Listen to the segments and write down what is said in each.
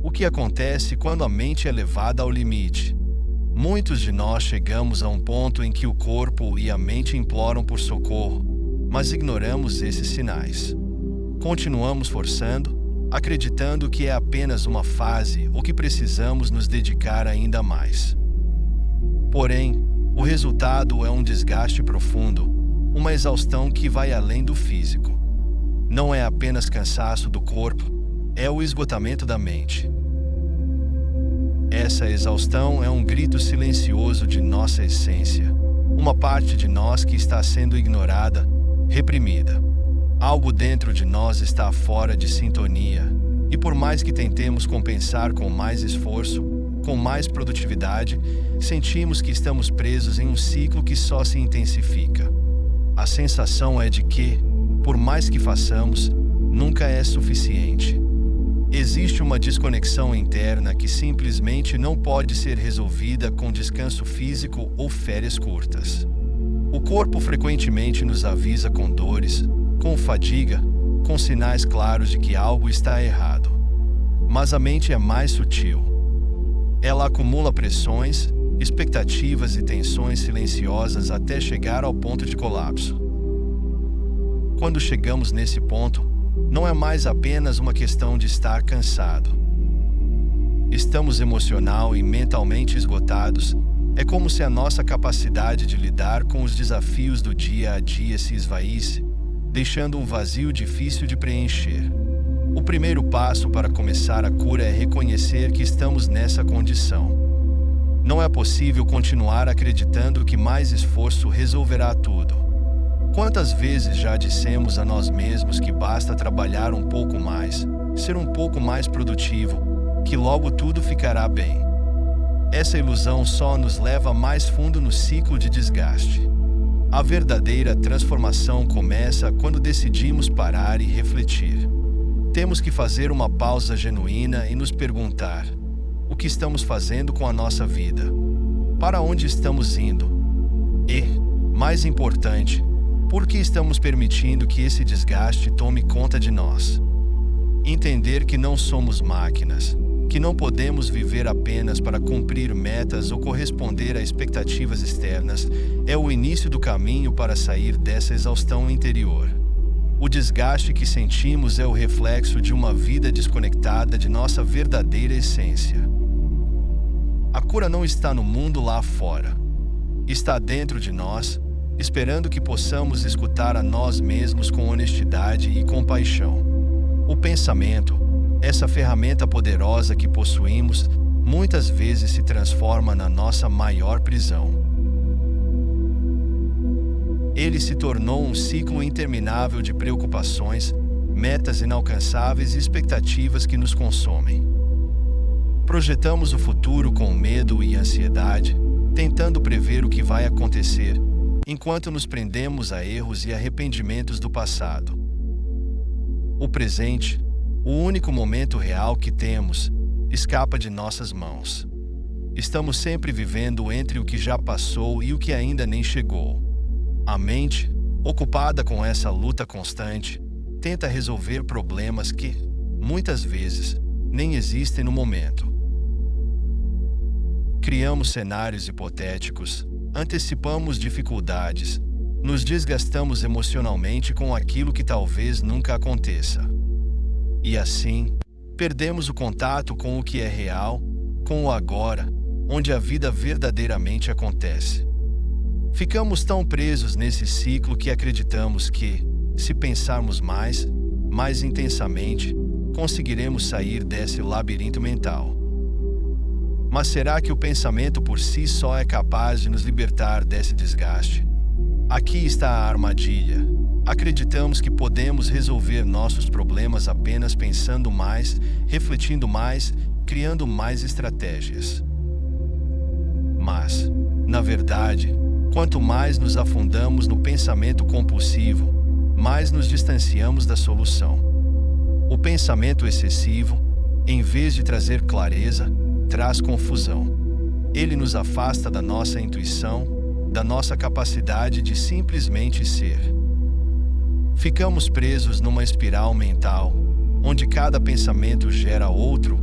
O que acontece quando a mente é levada ao limite? Muitos de nós chegamos a um ponto em que o corpo e a mente imploram por socorro, mas ignoramos esses sinais. Continuamos forçando, acreditando que é apenas uma fase ou que precisamos nos dedicar ainda mais. Porém, o resultado é um desgaste profundo, uma exaustão que vai além do físico. Não é apenas cansaço do corpo, é o esgotamento da mente. Essa exaustão é um grito silencioso de nossa essência, uma parte de nós que está sendo ignorada, reprimida. Algo dentro de nós está fora de sintonia, e por mais que tentemos compensar com mais esforço, com mais produtividade, sentimos que estamos presos em um ciclo que só se intensifica. A sensação é de que, por mais que façamos, nunca é suficiente. Existe uma desconexão interna que simplesmente não pode ser resolvida com descanso físico ou férias curtas. O corpo frequentemente nos avisa com dores, com fadiga, com sinais claros de que algo está errado. Mas a mente é mais sutil. Ela acumula pressões, expectativas e tensões silenciosas até chegar ao ponto de colapso. Quando chegamos nesse ponto, não é mais apenas uma questão de estar cansado. Estamos emocional e mentalmente esgotados. É como se a nossa capacidade de lidar com os desafios do dia a dia se esvaísse, deixando um vazio difícil de preencher. O primeiro passo para começar a cura é reconhecer que estamos nessa condição. Não é possível continuar acreditando que mais esforço resolverá tudo. Quantas vezes já dissemos a nós mesmos que basta trabalhar um pouco mais, ser um pouco mais produtivo, que logo tudo ficará bem? Essa ilusão só nos leva mais fundo no ciclo de desgaste. A verdadeira transformação começa quando decidimos parar e refletir. Temos que fazer uma pausa genuína e nos perguntar: o que estamos fazendo com a nossa vida? Para onde estamos indo? E, mais importante, por que estamos permitindo que esse desgaste tome conta de nós? Entender que não somos máquinas, que não podemos viver apenas para cumprir metas ou corresponder a expectativas externas, é o início do caminho para sair dessa exaustão interior. O desgaste que sentimos é o reflexo de uma vida desconectada de nossa verdadeira essência. A cura não está no mundo lá fora. Está dentro de nós, esperando que possamos escutar a nós mesmos com honestidade e compaixão. O pensamento, essa ferramenta poderosa que possuímos, muitas vezes se transforma na nossa maior prisão. Ele se tornou um ciclo interminável de preocupações, metas inalcançáveis e expectativas que nos consomem. Projetamos o futuro com medo e ansiedade, tentando prever o que vai acontecer, enquanto nos prendemos a erros e arrependimentos do passado. O presente, o único momento real que temos, escapa de nossas mãos. Estamos sempre vivendo entre o que já passou e o que ainda nem chegou. A mente, ocupada com essa luta constante, tenta resolver problemas que, muitas vezes, nem existem no momento. Criamos cenários hipotéticos, antecipamos dificuldades, nos desgastamos emocionalmente com aquilo que talvez nunca aconteça. E assim, perdemos o contato com o que é real, com o agora, onde a vida verdadeiramente acontece. Ficamos tão presos nesse ciclo que acreditamos que, se pensarmos mais intensamente, conseguiremos sair desse labirinto mental. Mas será que o pensamento por si só é capaz de nos libertar desse desgaste? Aqui está a armadilha. Acreditamos que podemos resolver nossos problemas apenas pensando mais, refletindo mais, criando mais estratégias. Mas, na verdade, quanto mais nos afundamos no pensamento compulsivo, mais nos distanciamos da solução. O pensamento excessivo, em vez de trazer clareza, traz confusão. Ele nos afasta da nossa intuição, da nossa capacidade de simplesmente ser. Ficamos presos numa espiral mental, onde cada pensamento gera outro,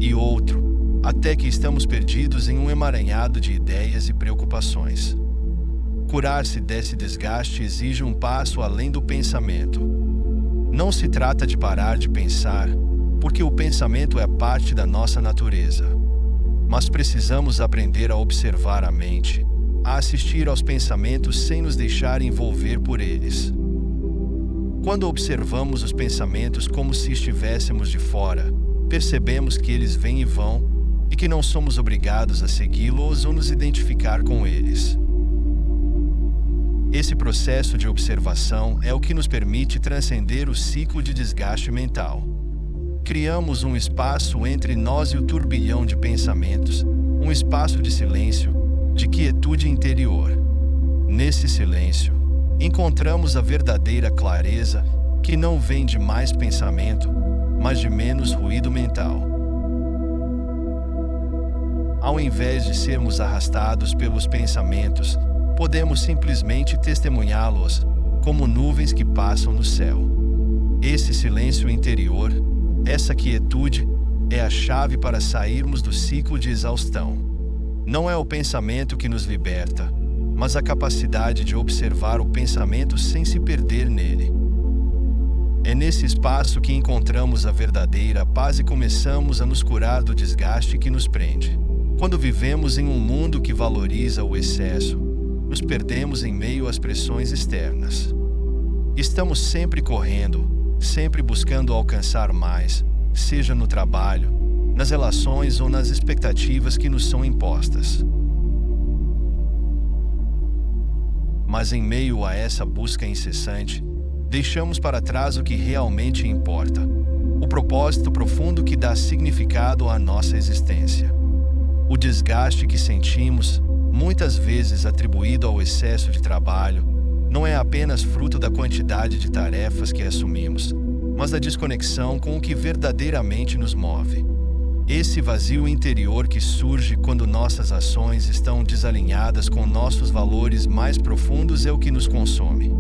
e outro, até que estamos perdidos em um emaranhado de ideias e preocupações. Curar-se desse desgaste exige um passo além do pensamento. Não se trata de parar de pensar, porque o pensamento é parte da nossa natureza. Mas precisamos aprender a observar a mente, a assistir aos pensamentos sem nos deixar envolver por eles. Quando observamos os pensamentos como se estivéssemos de fora, percebemos que eles vêm e vão e que não somos obrigados a segui-los ou nos identificar com eles. Esse processo de observação é o que nos permite transcender o ciclo de desgaste mental. Criamos um espaço entre nós e o turbilhão de pensamentos, um espaço de silêncio, de quietude interior. Nesse silêncio, encontramos a verdadeira clareza que não vem de mais pensamento, mas de menos ruído mental. Ao invés de sermos arrastados pelos pensamentos, podemos simplesmente testemunhá-los como nuvens que passam no céu. Esse silêncio interior, essa quietude, é a chave para sairmos do ciclo de exaustão. Não é o pensamento que nos liberta, mas a capacidade de observar o pensamento sem se perder nele. É nesse espaço que encontramos a verdadeira paz e começamos a nos curar do desgaste que nos prende. Quando vivemos em um mundo que valoriza o excesso, nos perdemos em meio às pressões externas. Estamos sempre correndo, sempre buscando alcançar mais, seja no trabalho, nas relações ou nas expectativas que nos são impostas. Mas em meio a essa busca incessante, deixamos para trás o que realmente importa, o propósito profundo que dá significado à nossa existência. O desgaste que sentimos, muitas vezes atribuído ao excesso de trabalho, não é apenas fruto da quantidade de tarefas que assumimos, mas da desconexão com o que verdadeiramente nos move. Esse vazio interior que surge quando nossas ações estão desalinhadas com nossos valores mais profundos é o que nos consome.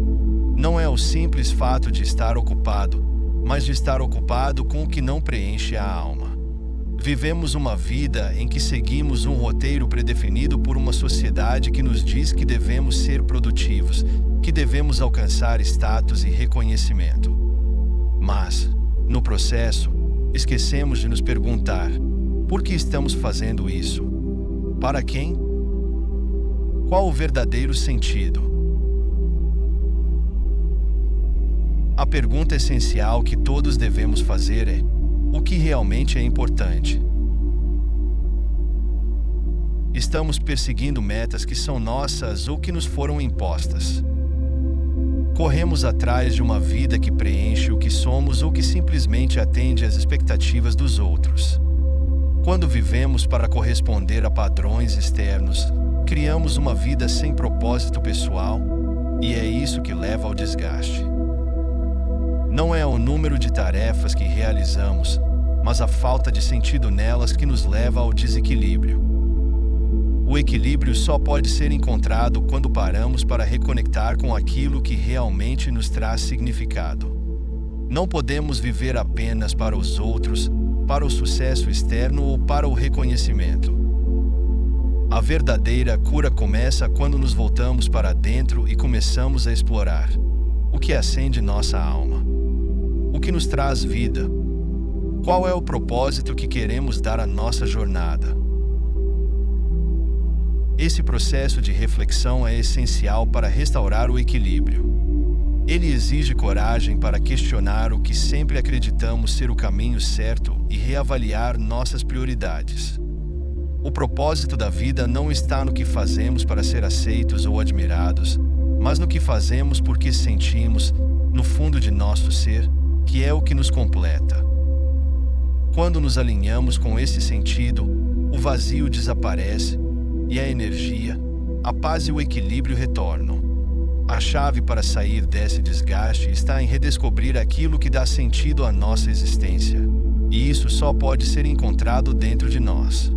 Não é o simples fato de estar ocupado, mas de estar ocupado com o que não preenche a alma. Vivemos uma vida em que seguimos um roteiro predefinido por uma sociedade que nos diz que devemos ser produtivos, que devemos alcançar status e reconhecimento. Mas, no processo, esquecemos de nos perguntar: por que estamos fazendo isso? Para quem? Qual o verdadeiro sentido? A pergunta essencial que todos devemos fazer é: o que realmente é importante? Estamos perseguindo metas que são nossas ou que nos foram impostas. Corremos atrás de uma vida que preenche o que somos ou que simplesmente atende às expectativas dos outros. Quando vivemos para corresponder a padrões externos, criamos uma vida sem propósito pessoal, e é isso que leva ao desgaste. Não é o número de tarefas que realizamos, mas a falta de sentido nelas que nos leva ao desequilíbrio. O equilíbrio só pode ser encontrado quando paramos para reconectar com aquilo que realmente nos traz significado. Não podemos viver apenas para os outros, para o sucesso externo ou para o reconhecimento. A verdadeira cura começa quando nos voltamos para dentro e começamos a explorar o que acende nossa alma. O que nos traz vida? Qual é o propósito que queremos dar à nossa jornada? Esse processo de reflexão é essencial para restaurar o equilíbrio. Ele exige coragem para questionar o que sempre acreditamos ser o caminho certo e reavaliar nossas prioridades. O propósito da vida não está no que fazemos para ser aceitos ou admirados, mas no que fazemos porque sentimos, no fundo de nosso ser, que é o que nos completa. Quando nos alinhamos com esse sentido, o vazio desaparece e a energia, a paz e o equilíbrio retornam. A chave para sair desse desgaste está em redescobrir aquilo que dá sentido à nossa existência, e isso só pode ser encontrado dentro de nós.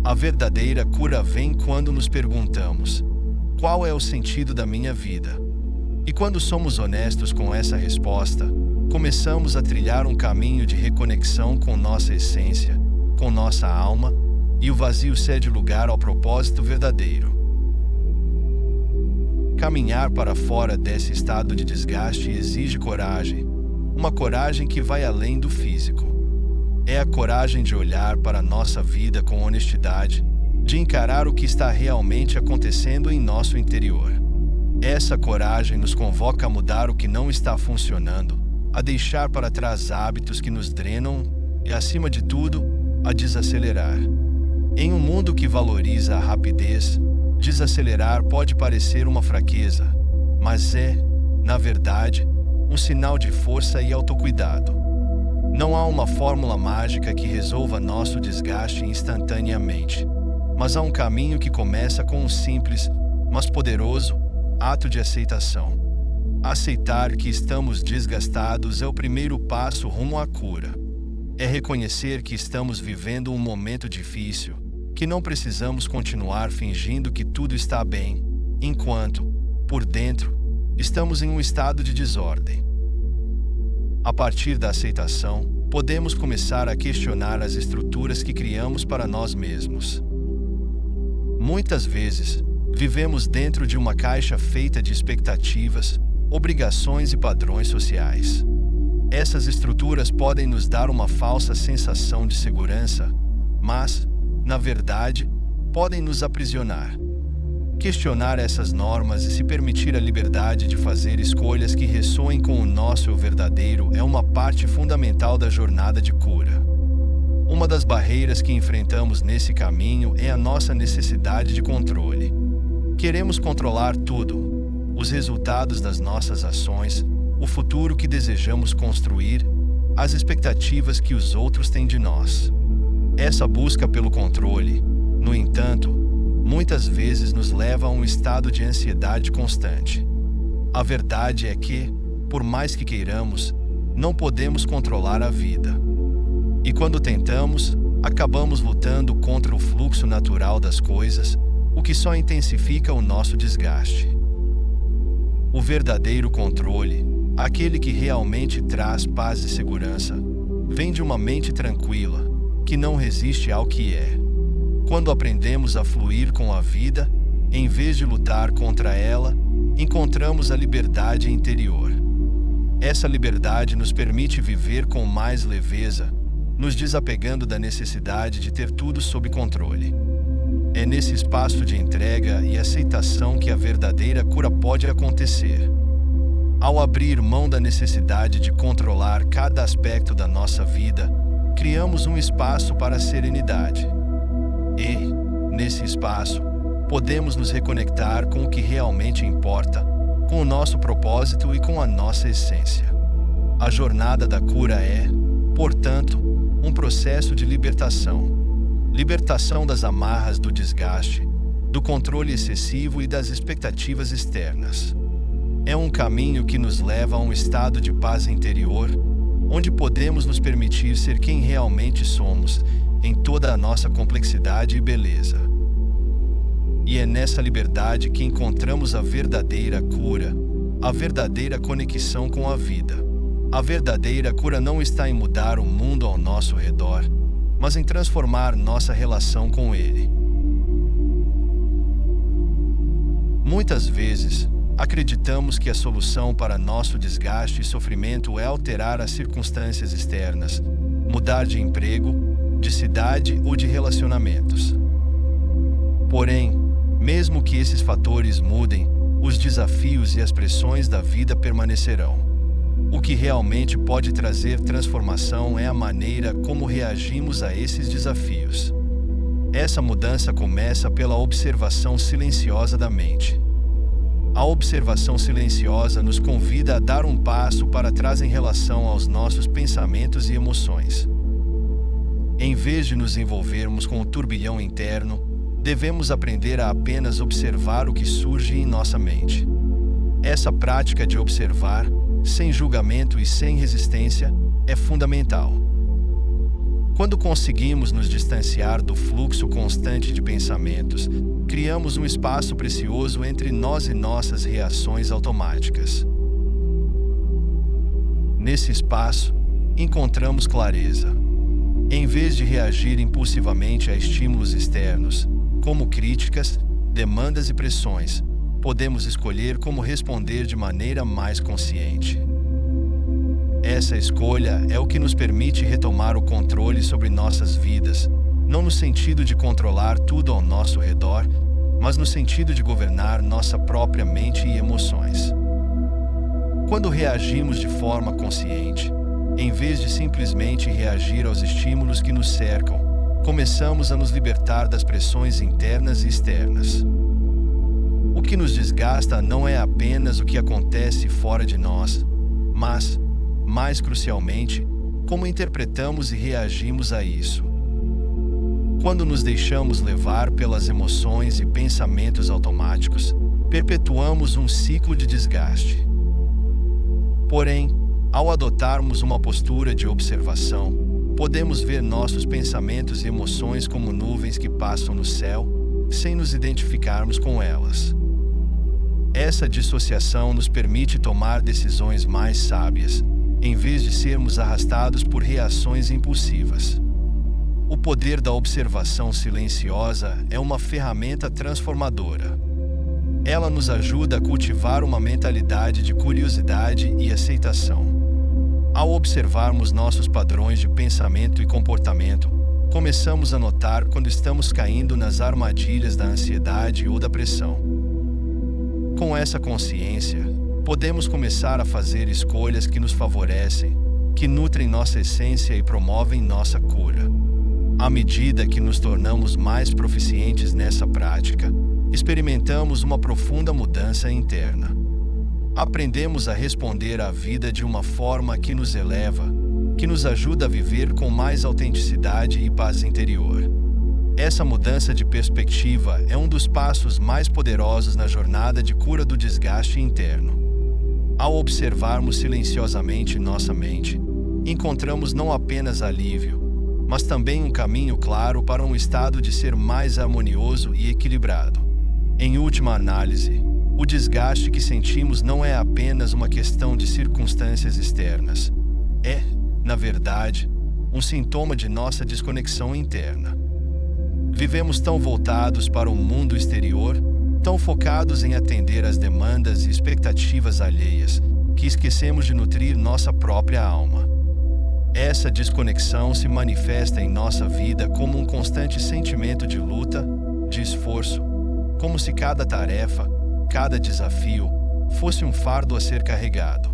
A verdadeira cura vem quando nos perguntamos: qual é o sentido da minha vida? E quando somos honestos com essa resposta, começamos a trilhar um caminho de reconexão com nossa essência, com nossa alma e o vazio cede lugar ao propósito verdadeiro. Caminhar para fora desse estado de desgaste exige coragem, uma coragem que vai além do físico. É a coragem de olhar para a nossa vida com honestidade, de encarar o que está realmente acontecendo em nosso interior. Essa coragem nos convoca a mudar o que não está funcionando, a deixar para trás hábitos que nos drenam e, acima de tudo, a desacelerar. Em um mundo que valoriza a rapidez, desacelerar pode parecer uma fraqueza, mas é, na verdade, um sinal de força e autocuidado. Não há uma fórmula mágica que resolva nosso desgaste instantaneamente, mas há um caminho que começa com um simples, mas poderoso, ato de aceitação. Aceitar que estamos desgastados é o primeiro passo rumo à cura. É reconhecer que estamos vivendo um momento difícil, que não precisamos continuar fingindo que tudo está bem, enquanto, por dentro, estamos em um estado de desordem. A partir da aceitação, podemos começar a questionar as estruturas que criamos para nós mesmos. Muitas vezes, vivemos dentro de uma caixa feita de expectativas, obrigações e padrões sociais. Essas estruturas podem nos dar uma falsa sensação de segurança, mas, na verdade, podem nos aprisionar. Questionar essas normas e se permitir a liberdade de fazer escolhas que ressoem com o nosso eu verdadeiro é uma parte fundamental da jornada de cura. Uma das barreiras que enfrentamos nesse caminho é a nossa necessidade de controle. Queremos controlar tudo: os resultados das nossas ações, o futuro que desejamos construir, as expectativas que os outros têm de nós. Essa busca pelo controle, no entanto, muitas vezes nos leva a um estado de ansiedade constante. A verdade é que, por mais que queiramos, não podemos controlar a vida. E quando tentamos, acabamos lutando contra o fluxo natural das coisas, o que só intensifica o nosso desgaste. O verdadeiro controle, aquele que realmente traz paz e segurança, vem de uma mente tranquila, que não resiste ao que é. Quando aprendemos a fluir com a vida, em vez de lutar contra ela, encontramos a liberdade interior. Essa liberdade nos permite viver com mais leveza, nos desapegando da necessidade de ter tudo sob controle. É nesse espaço de entrega e aceitação que a verdadeira cura pode acontecer. Ao abrir mão da necessidade de controlar cada aspecto da nossa vida, criamos um espaço para a serenidade. E, nesse espaço, podemos nos reconectar com o que realmente importa, com o nosso propósito e com a nossa essência. A jornada da cura é, portanto, um processo de libertação. Libertação das amarras do desgaste, do controle excessivo e das expectativas externas. É um caminho que nos leva a um estado de paz interior, onde podemos nos permitir ser quem realmente somos, em toda a nossa complexidade e beleza. E é nessa liberdade que encontramos a verdadeira cura, a verdadeira conexão com a vida. A verdadeira cura não está em mudar o mundo ao nosso redor, mas em transformar nossa relação com ele. Muitas vezes, acreditamos que a solução para nosso desgaste e sofrimento é alterar as circunstâncias externas, mudar de emprego, de cidade ou de relacionamentos. Porém, mesmo que esses fatores mudem, os desafios e as pressões da vida permanecerão. O que realmente pode trazer transformação é a maneira como reagimos a esses desafios. Essa mudança começa pela observação silenciosa da mente. A observação silenciosa nos convida a dar um passo para trás em relação aos nossos pensamentos e emoções. Em vez de nos envolvermos com o turbilhão interno, devemos aprender a apenas observar o que surge em nossa mente. Essa prática de observar, sem julgamento e sem resistência, é fundamental. Quando conseguimos nos distanciar do fluxo constante de pensamentos, criamos um espaço precioso entre nós e nossas reações automáticas. Nesse espaço, encontramos clareza. Em vez de reagir impulsivamente a estímulos externos, como críticas, demandas e pressões, podemos escolher como responder de maneira mais consciente. Essa escolha é o que nos permite retomar o controle sobre nossas vidas, não no sentido de controlar tudo ao nosso redor, mas no sentido de governar nossa própria mente e emoções. Quando reagimos de forma consciente, em vez de simplesmente reagir aos estímulos que nos cercam, começamos a nos libertar das pressões internas e externas. O que nos desgasta não é apenas o que acontece fora de nós, mas, mais crucialmente, como interpretamos e reagimos a isso. Quando nos deixamos levar pelas emoções e pensamentos automáticos, perpetuamos um ciclo de desgaste. Porém, ao adotarmos uma postura de observação, podemos ver nossos pensamentos e emoções como nuvens que passam no céu, sem nos identificarmos com elas. Essa dissociação nos permite tomar decisões mais sábias, em vez de sermos arrastados por reações impulsivas. O poder da observação silenciosa é uma ferramenta transformadora. Ela nos ajuda a cultivar uma mentalidade de curiosidade e aceitação. Ao observarmos nossos padrões de pensamento e comportamento, começamos a notar quando estamos caindo nas armadilhas da ansiedade ou da pressão. Com essa consciência, podemos começar a fazer escolhas que nos favorecem, que nutrem nossa essência e promovem nossa cura. À medida que nos tornamos mais proficientes nessa prática, experimentamos uma profunda mudança interna. Aprendemos a responder à vida de uma forma que nos eleva, que nos ajuda a viver com mais autenticidade e paz interior. Essa mudança de perspectiva é um dos passos mais poderosos na jornada de cura do desgaste interno. Ao observarmos silenciosamente nossa mente, encontramos não apenas alívio, mas também um caminho claro para um estado de ser mais harmonioso e equilibrado. Em última análise, o desgaste que sentimos não é apenas uma questão de circunstâncias externas. É, na verdade, um sintoma de nossa desconexão interna. Vivemos tão voltados para o mundo exterior, tão focados em atender às demandas e expectativas alheias, que esquecemos de nutrir nossa própria alma. Essa desconexão se manifesta em nossa vida como um constante sentimento de luta, de esforço, como se cada tarefa, cada desafio, fosse um fardo a ser carregado.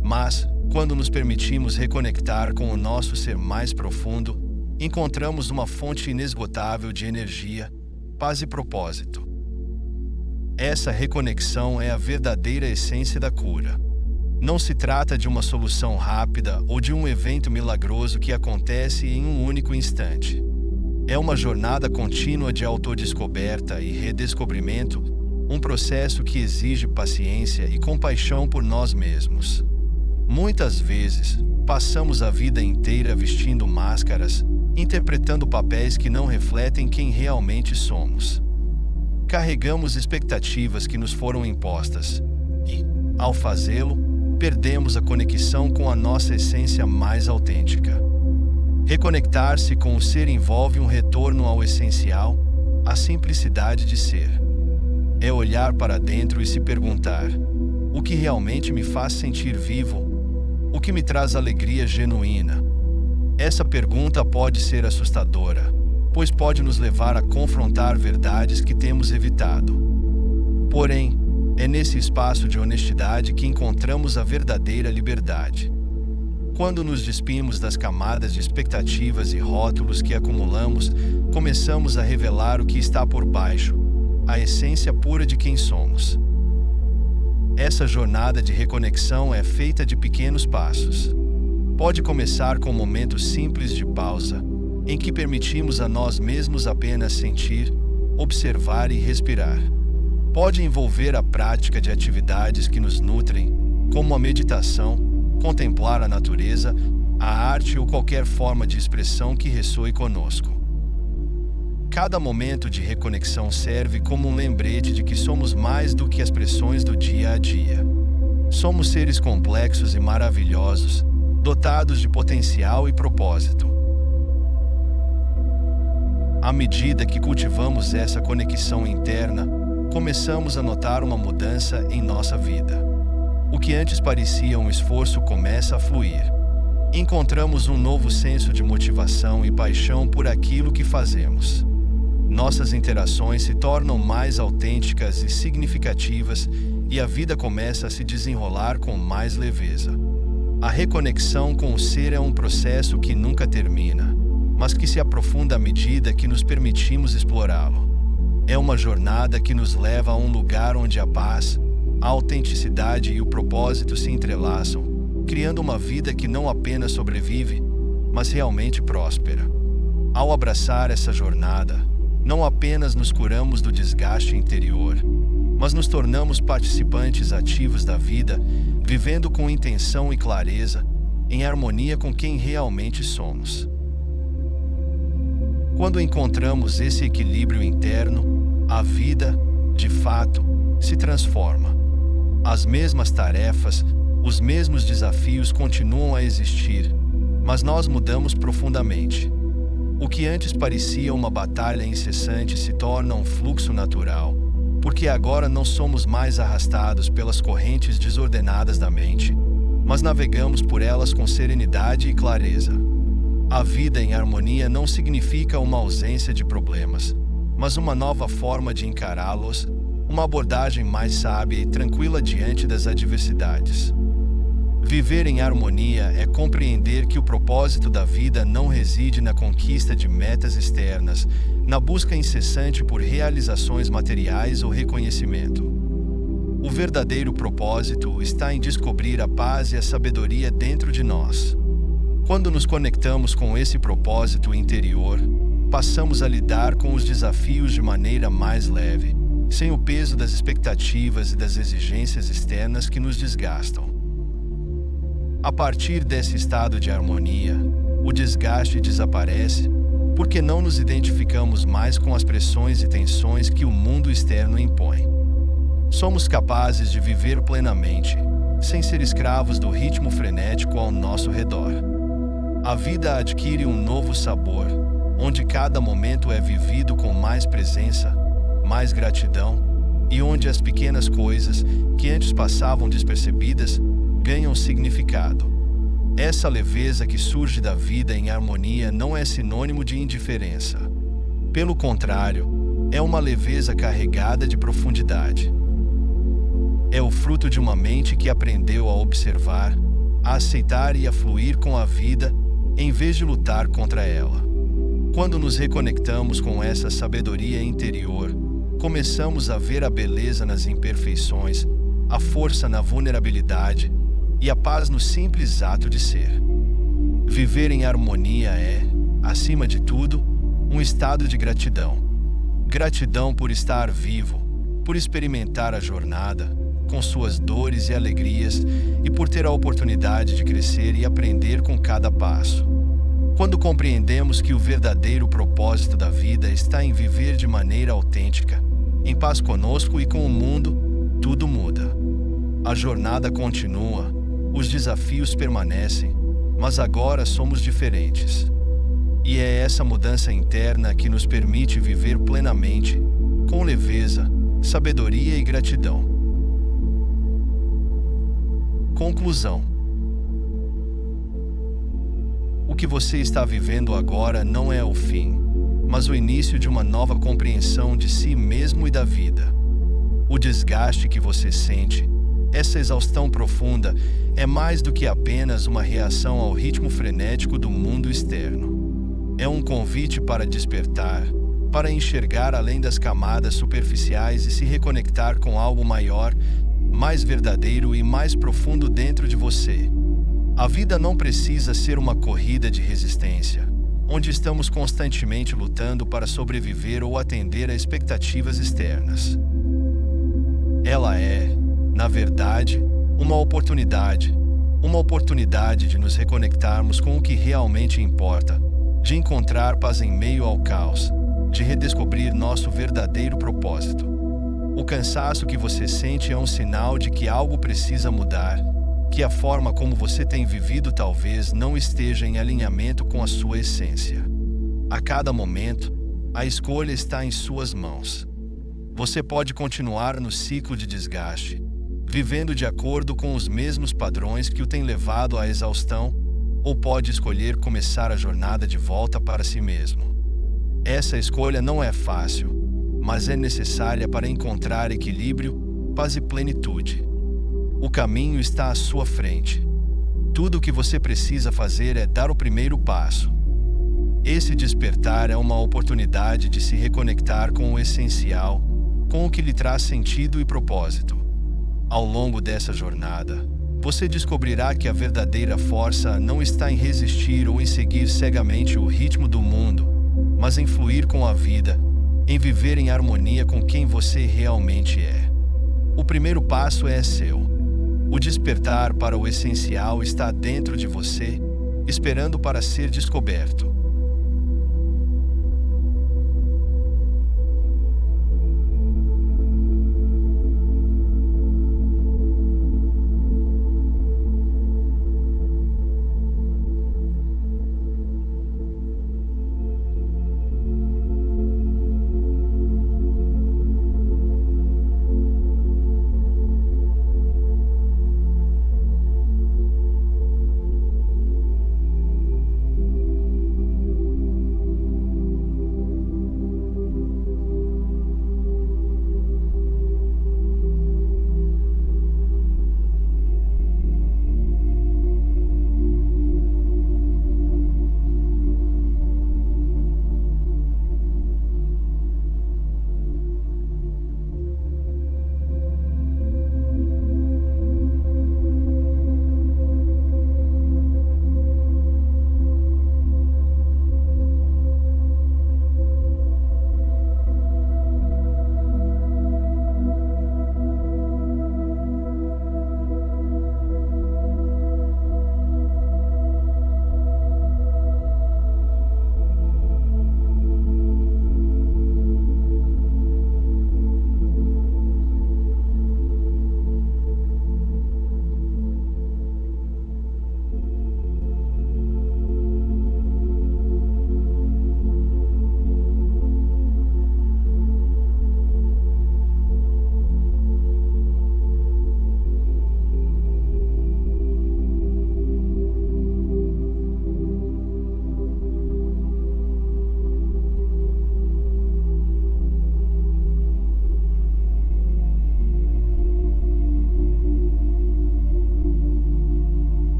Mas, quando nos permitimos reconectar com o nosso ser mais profundo, encontramos uma fonte inesgotável de energia, paz e propósito. Essa reconexão é a verdadeira essência da cura. Não se trata de uma solução rápida ou de um evento milagroso que acontece em um único instante. É uma jornada contínua de autodescoberta e redescobrimento, um processo que exige paciência e compaixão por nós mesmos. Muitas vezes, passamos a vida inteira vestindo máscaras, interpretando papéis que não refletem quem realmente somos. Carregamos expectativas que nos foram impostas e, ao fazê-lo, perdemos a conexão com a nossa essência mais autêntica. Reconectar-se com o ser envolve um retorno ao essencial, à simplicidade de ser. É olhar para dentro e se perguntar: o que realmente me faz sentir vivo? O que me traz alegria genuína? Essa pergunta pode ser assustadora, pois pode nos levar a confrontar verdades que temos evitado. Porém, é nesse espaço de honestidade que encontramos a verdadeira liberdade. Quando nos despimos das camadas de expectativas e rótulos que acumulamos, começamos a revelar o que está por baixo, a essência pura de quem somos. Essa jornada de reconexão é feita de pequenos passos. Pode começar com momentos simples de pausa, em que permitimos a nós mesmos apenas sentir, observar e respirar. Pode envolver a prática de atividades que nos nutrem, como a meditação, contemplar a natureza, a arte ou qualquer forma de expressão que ressoe conosco. Cada momento de reconexão serve como um lembrete de que somos mais do que as pressões do dia a dia. Somos seres complexos e maravilhosos, dotados de potencial e propósito. À medida que cultivamos essa conexão interna, começamos a notar uma mudança em nossa vida. O que antes parecia um esforço começa a fluir. Encontramos um novo senso de motivação e paixão por aquilo que fazemos. Nossas interações se tornam mais autênticas e significativas e a vida começa a se desenrolar com mais leveza. A reconexão com o ser é um processo que nunca termina, mas que se aprofunda à medida que nos permitimos explorá-lo. É uma jornada que nos leva a um lugar onde a paz, a autenticidade e o propósito se entrelaçam, criando uma vida que não apenas sobrevive, mas realmente próspera. Ao abraçar essa jornada, não apenas nos curamos do desgaste interior, mas nos tornamos participantes ativos da vida, vivendo com intenção e clareza, em harmonia com quem realmente somos. Quando encontramos esse equilíbrio interno, a vida, de fato, se transforma. As mesmas tarefas, os mesmos desafios continuam a existir, mas nós mudamos profundamente. O que antes parecia uma batalha incessante se torna um fluxo natural, porque agora não somos mais arrastados pelas correntes desordenadas da mente, mas navegamos por elas com serenidade e clareza. A vida em harmonia não significa uma ausência de problemas, mas uma nova forma de encará-los, uma abordagem mais sábia e tranquila diante das adversidades. Viver em harmonia é compreender que o propósito da vida não reside na conquista de metas externas, na busca incessante por realizações materiais ou reconhecimento. O verdadeiro propósito está em descobrir a paz e a sabedoria dentro de nós. Quando nos conectamos com esse propósito interior, passamos a lidar com os desafios de maneira mais leve, sem o peso das expectativas e das exigências externas que nos desgastam. A partir desse estado de harmonia, o desgaste desaparece, porque não nos identificamos mais com as pressões e tensões que o mundo externo impõe. Somos capazes de viver plenamente, sem ser escravos do ritmo frenético ao nosso redor. A vida adquire um novo sabor, onde cada momento é vivido com mais presença, mais gratidão, e onde as pequenas coisas, que antes passavam despercebidas, ganham significado. Essa leveza que surge da vida em harmonia não é sinônimo de indiferença. Pelo contrário, é uma leveza carregada de profundidade. É o fruto de uma mente que aprendeu a observar, a aceitar e a fluir com a vida, em vez de lutar contra ela. Quando nos reconectamos com essa sabedoria interior, começamos a ver a beleza nas imperfeições, a força na vulnerabilidade e a paz no simples ato de ser. Viver em harmonia é, acima de tudo, um estado de gratidão. Gratidão por estar vivo, por experimentar a jornada, com suas dores e alegrias, e por ter a oportunidade de crescer e aprender com cada passo. Quando compreendemos que o verdadeiro propósito da vida está em viver de maneira autêntica, em paz conosco e com o mundo, tudo muda. A jornada continua, os desafios permanecem, mas agora somos diferentes. E é essa mudança interna que nos permite viver plenamente, com leveza, sabedoria e gratidão. Conclusão. O que você está vivendo agora não é o fim, mas o início de uma nova compreensão de si mesmo e da vida. O desgaste que você sente, essa exaustão profunda, é mais do que apenas uma reação ao ritmo frenético do mundo externo. É um convite para despertar, para enxergar além das camadas superficiais e se reconectar com algo maior, mais verdadeiro e mais profundo dentro de você. A vida não precisa ser uma corrida de resistência, onde estamos constantemente lutando para sobreviver ou atender a expectativas externas. Ela é, na verdade, uma oportunidade de nos reconectarmos com o que realmente importa, de encontrar paz em meio ao caos, de redescobrir nosso verdadeiro propósito. O cansaço que você sente é um sinal de que algo precisa mudar, que a forma como você tem vivido talvez não esteja em alinhamento com a sua essência. A cada momento, A escolha está em suas mãos. Você pode continuar no ciclo de desgaste, vivendo de acordo com os mesmos padrões que o têm levado à exaustão, ou pode escolher começar a jornada de volta para si mesmo. Essa escolha não é fácil, mas é necessária para encontrar equilíbrio, paz e plenitude. O caminho está à sua frente. Tudo o que você precisa fazer é dar o primeiro passo. Esse despertar é uma oportunidade de se reconectar com o essencial, com o que lhe traz sentido e propósito. Ao longo dessa jornada, você descobrirá que a verdadeira força não está em resistir ou em seguir cegamente o ritmo do mundo, mas em fluir com a vida, em viver em harmonia com quem você realmente é. O primeiro passo é seu. O despertar para o essencial está dentro de você, esperando para ser descoberto.